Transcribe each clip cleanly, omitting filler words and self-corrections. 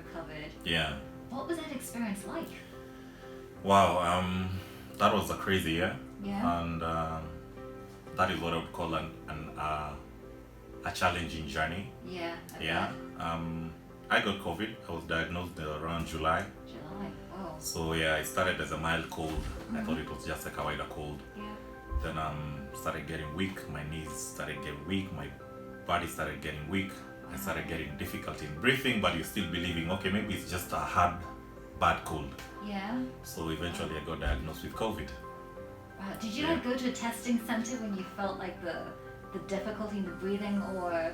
recovered. Yeah. What was that experience like? Wow. That was a crazy year. Yeah. And that is what I would call a challenging journey. Yeah. I Yeah. bet. I got COVID. I was diagnosed around July. July. Wow. So yeah, it started as a mild cold. I thought it was just like a wider cold. Yeah. Then started getting weak. My knees started getting weak. My body started getting weak. I started getting difficulty in breathing, but you're still believing, okay, maybe it's just a hard, bad cold. Yeah. So eventually I got diagnosed with COVID. Wow. Did you like go to a testing center when you felt like the difficulty in the breathing, or?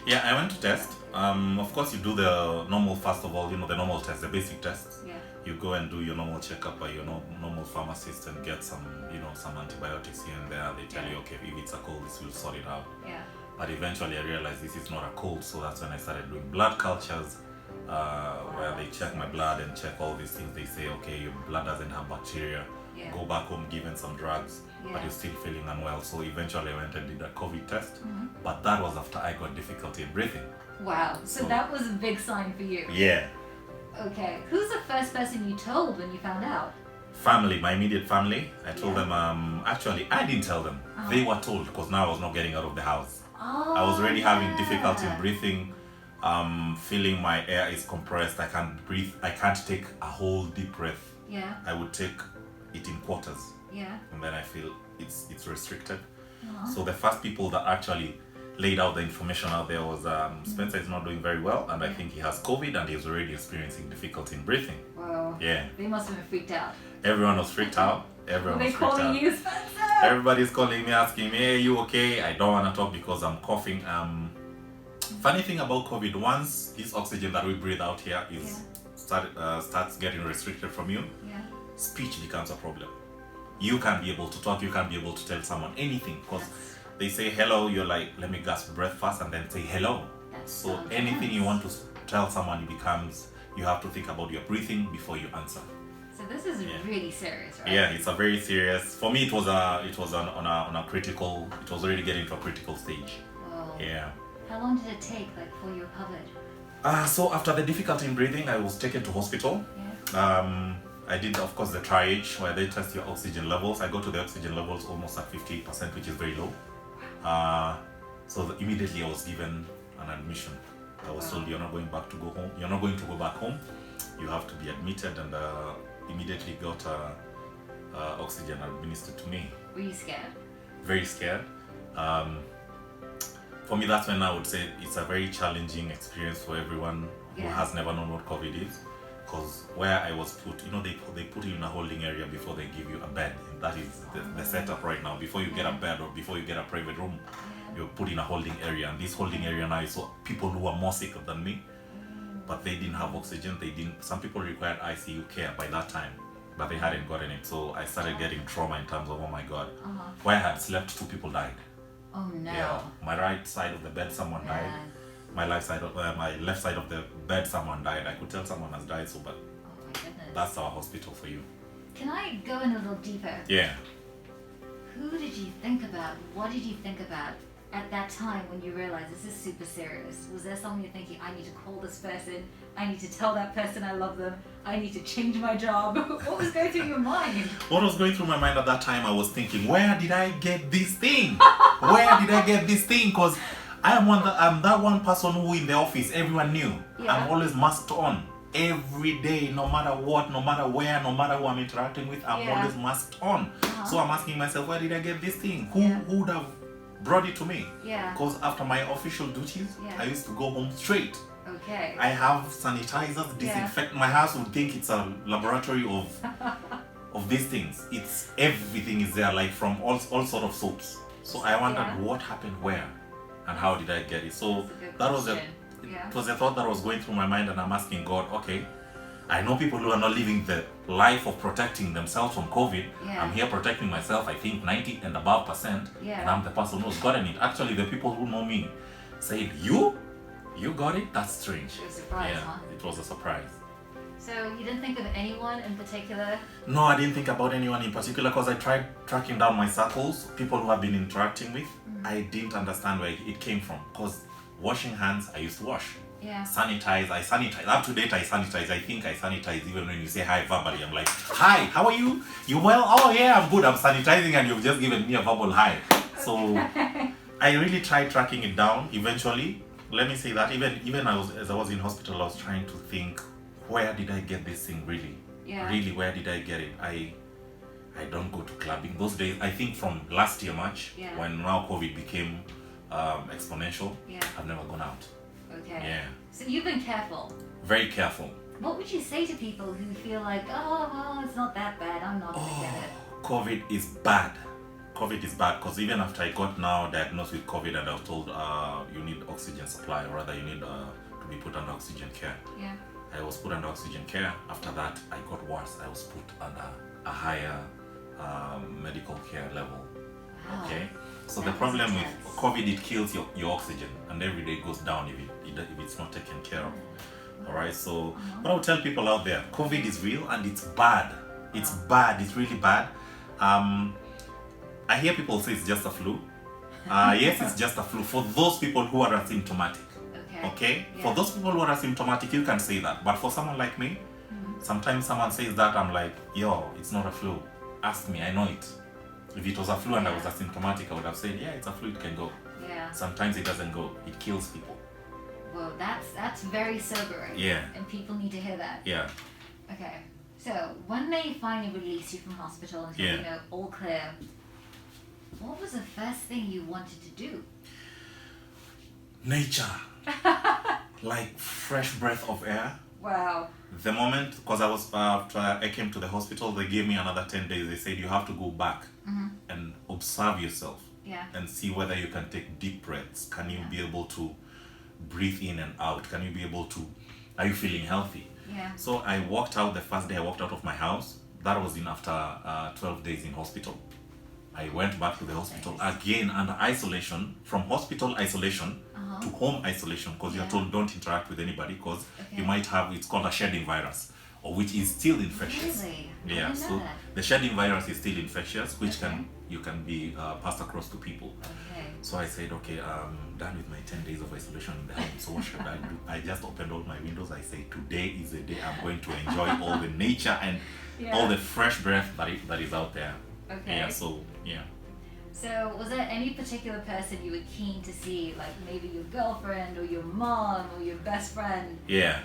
Yeah, I went to test. Of course, you do the normal, first of all, the normal test, the basic tests. Yeah. You go and do your normal checkup by your normal pharmacist and get some, some antibiotics here and there. They tell you, okay, if it's a cold, this will sort it out. Yeah. But eventually I realized this is not a cold, so that's when I started doing blood cultures, where they check my blood and check all these things. They say, okay, your blood doesn't have bacteria. Yeah. Go back home, given some drugs, but Yeah. you're still feeling unwell. So eventually I went and did a COVID test, but that was after I got difficulty in breathing. Wow. So that was a big sign for you. Yeah. Okay. Who's the first person you told when you found out? Family, my immediate family. I told them, actually, I didn't tell them. They were told, because now I was not getting out of the house. Oh, I was already having difficulty in yeah. breathing, feeling my air is compressed. I can't breathe. I can't take a whole deep breath. Yeah. I would take it in quarters, Yeah. and then I feel it's restricted. So the first people that actually laid out the information out there was Spencer is not doing very well, and I think he has COVID, and he's already experiencing difficulty in breathing. Wow. Yeah. They must have been freaked out. Everyone was freaked out. Everyone Were they was freaked calling out. you Spencer? Everybody's calling me, asking me, hey, you okay? I don't want to talk because I'm coughing. Funny thing about COVID, once this oxygen that we breathe out here starts getting restricted from you, Yeah. speech becomes a problem. You can't be able to talk, you can't be able to tell someone anything, because they say hello, you're like, let me gasp breath first and then say hello. That's So so anything intense. you want to tell someone, it becomes, you have to think about your breathing before you answer. So this is really serious, right? Yeah, it's a very serious. For me, it was on a critical. It was already getting to a critical stage. Whoa. Yeah. How long did it take, like, before you recovered? So after the difficulty in breathing, I was taken to hospital. Yeah. I did, of course, the triage where they test your oxygen levels. I got to the oxygen levels almost at 58%, which is very low. So immediately I was given an admission. I was told you're not going back to go home. You're not going to go back home. You have to be admitted, and immediately got oxygen administered to me. Were you scared? Very scared. For me, that's when I would say it's a very challenging experience for everyone who has never known what COVID is. Because where I was put, they put you in a holding area before they give you a bed. And that is the setup right now. Before you get a bed or before you get a private room, you're put in a holding area. And this holding area now is for people who are more sick than me. But they didn't have oxygen. Some people required ICU care by that time, but they hadn't gotten it. So I started getting trauma in terms of, oh my God, where I had slept, 2 people died. Oh no. Yeah, my right side of the bed, someone died. My left side of the bed, someone died. I could tell someone has died. So, but Oh my goodness. that's our hospital for you. Can I go in a little deeper? Yeah. Who did you think about? What did you think about at that time when you realized this is super serious? Was there someone you're thinking, I need to call this person, I need to tell that person I love them, I need to change my job? What was going through your mind? What was going through my mind at that time, I was thinking, where did I get this thing? Where did I get this thing? Because I'm that one person who in the office everyone knew. Yeah. I'm always masked on. Every day, no matter what, no matter where, no matter who I'm interacting with, I'm always masked on. So I'm asking myself, where did I get this thing? Who would have brought it to me? Yeah. Because after my official duties, I used to go home straight. Okay. I have sanitizers, disinfect. My house would think it's a laboratory of these things. It's everything is there, like from all sort of soaps. So I wondered what happened where and how did I get it. So that was it was a thought that was going through my mind, and I'm asking God, okay, I know people who are not living the life of protecting themselves from COVID. I'm here protecting myself, I think 90 and above %, and I'm the person who's gotten it. Actually, the people who know me said, you got it? That's strange. It was a surprise, huh? It was a surprise. So you didn't think of anyone in particular? No, I didn't think about anyone in particular, because I tried tracking down my circles, people who I've been interacting with. I didn't understand where it came from, because washing hands, I used to wash. Yeah. Sanitize. I sanitize. Up to date, I sanitize. I think I sanitize even when you say hi verbally. I'm like, hi, how are you? You well? Oh yeah, I'm good. I'm sanitizing, and you've just given me a verbal hi. So I really tried tracking it down. Eventually, let me say that even as I was in hospital, I was trying to think, where did I get this thing really? Yeah. Really, where did I get it? I don't go to clubbing those days. I think from last year March, Yeah. when now COVID became exponential, Yeah. I've never gone out. Okay. Yeah. So you've been careful. Very careful. What would you say to people who feel like, oh, well, it's not that bad, I'm not going to get it? COVID is bad. COVID is bad because even after I got now diagnosed with COVID and I was told you need oxygen supply, or rather you need to be put under oxygen care. Yeah. I was put under oxygen care. After that, I got worse. I was put under a higher medical care level. Wow. Okay. So That the was problem with intense. COVID, it kills your oxygen, and every day goes down if it's not taken care of. All right. So what I would tell people out there, COVID is real and it's bad. It's bad. It's really bad. I hear people say it's just a flu. Yes, it's just a flu for those people who are asymptomatic. Okay? Yeah. For those people who are asymptomatic, you can say that. But for someone like me, sometimes someone says that, I'm like, yo, it's not a flu. Ask me, I know it. If it was a flu and I was asymptomatic, I would have said, yeah, it's a flu, it can go. Yeah. Sometimes it doesn't go. It kills people. Well, that's very sobering. Yeah. And people need to hear that. Yeah. Okay. So when they finally released you from hospital and said, all clear, what was the first thing you wanted to do? Nature. Like fresh breath of air. Wow. The moment, because I was after I came to the hospital, they gave me another 10 days. They said you have to go back and observe yourself. Yeah. And see whether you can take deep breaths. Can you be able to breathe in and out? Can you be able to, are you feeling healthy? Yeah. So I walked out the first day I walked out of my house. That was in after 12 days in hospital. I went back to the hospital again under isolation, from hospital isolation to home isolation, because you're told don't interact with anybody because you might have, it's called a shedding virus, or which is still infectious. Really? Yeah, so that. the shedding virus is still infectious, which you can be passed across to people. Okay. So I said, okay, I'm done with my 10 days of isolation in the home. So what should I do? I just opened all my windows. I say, today is the day I'm going to enjoy all the nature and all the fresh breath that is out there. Okay. Yeah, so, yeah. So was there any particular person you were keen to see, like maybe your girlfriend or your mom or your best friend? Yeah,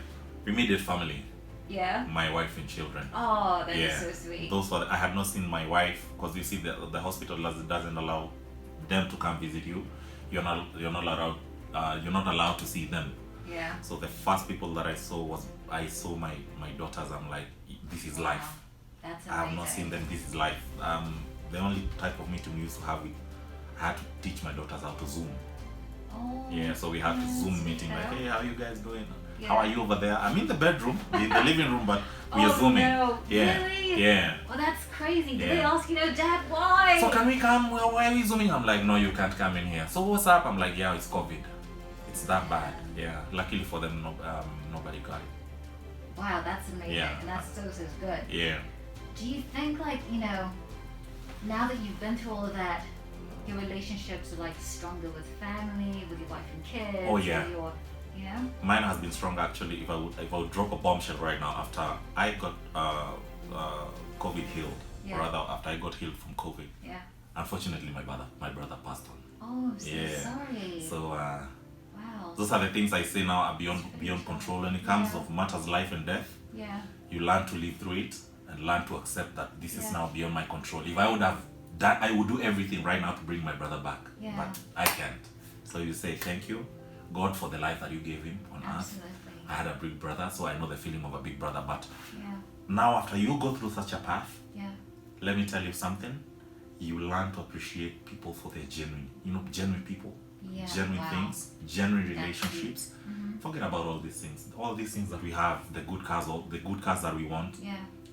immediate family. Yeah? My wife and children. Oh, that is so sweet. Those were, I had not seen my wife, because you see the hospital doesn't allow them to come visit you. You're not allowed to see them. Yeah. So the first people that I saw my daughters. I'm like, this is life. That's amazing. I have not seen them. This is life. The only type of meeting we used to have, I had to teach my daughters how to Zoom. Oh, Yeah, so we had to Zoom meeting, like, hey, how are you guys doing? Yeah. How are you over there? I'm in the bedroom, in the living room, but we are Zooming. No. Yeah, Really? yeah. Well, that's crazy. Did Yeah. they ask, Dad, why? So can we come? Well, why are we Zooming? I'm like, no, you can't come in here. So what's up? I'm like, yeah, it's COVID. It's that bad. Yeah. Luckily for them, nobody got it. Wow, that's amazing. Yeah. And that's so good. Yeah. Do you think, now that you've been through all of that, your relationships are stronger with family, with your wife and kids? Oh, yeah. With your, Mine has been strong actually. If I would drop a bombshell right now, after I got COVID healed, or rather after I got healed from COVID, unfortunately my brother passed on. Oh, I'm so sorry. So wow. those are the things I say now are beyond control. When it comes of matters life and death, you learn to live through it and learn to accept that this is now beyond my control. If I would have done, I would do everything right now to bring my brother back, but I can't. So you say thank you, God, for the life that you gave him on earth. I had a big brother, so I know the feeling of a big brother. But now after you go through such a path, let me tell you something. You learn to appreciate people for their genuine people, genuine things, genuine relationships. Forget about all these things. All these things that we have, the good cars that we want.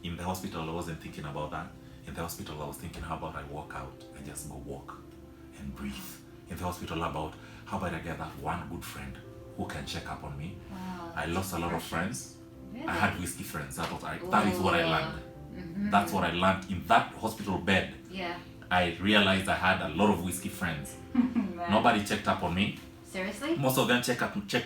In the hospital, I wasn't thinking about that. In the hospital, I was thinking, how about I walk out and just go walk and breathe. In the hospital, how about I get that one good friend who can check up on me. Wow, I lost a lot of friends. Really? I had whiskey friends. That is what I learned. That's what I learned in that hospital bed. Yeah. I realized I had a lot of whiskey friends. Nobody checked up on me. Seriously? Most of them checked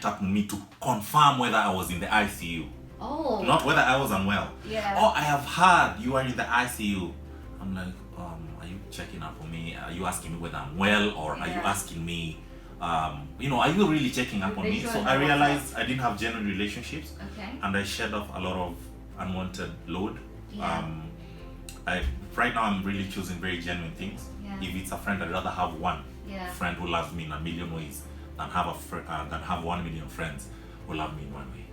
up on me to confirm whether I was in the ICU. Oh. Not whether I was unwell. Yeah. Oh, I have heard you are in the ICU. I'm like, are you checking up on me? Are you asking me whether I'm well, or are you asking me, are you really checking up on me? So I realized I didn't have genuine relationships. Okay. And I shed off a lot of unwanted load. Yeah. Right now I'm really choosing very genuine things. Yeah. If it's a friend, I'd rather have one friend who loves me in a million ways than have 1 million friends who love me in one way.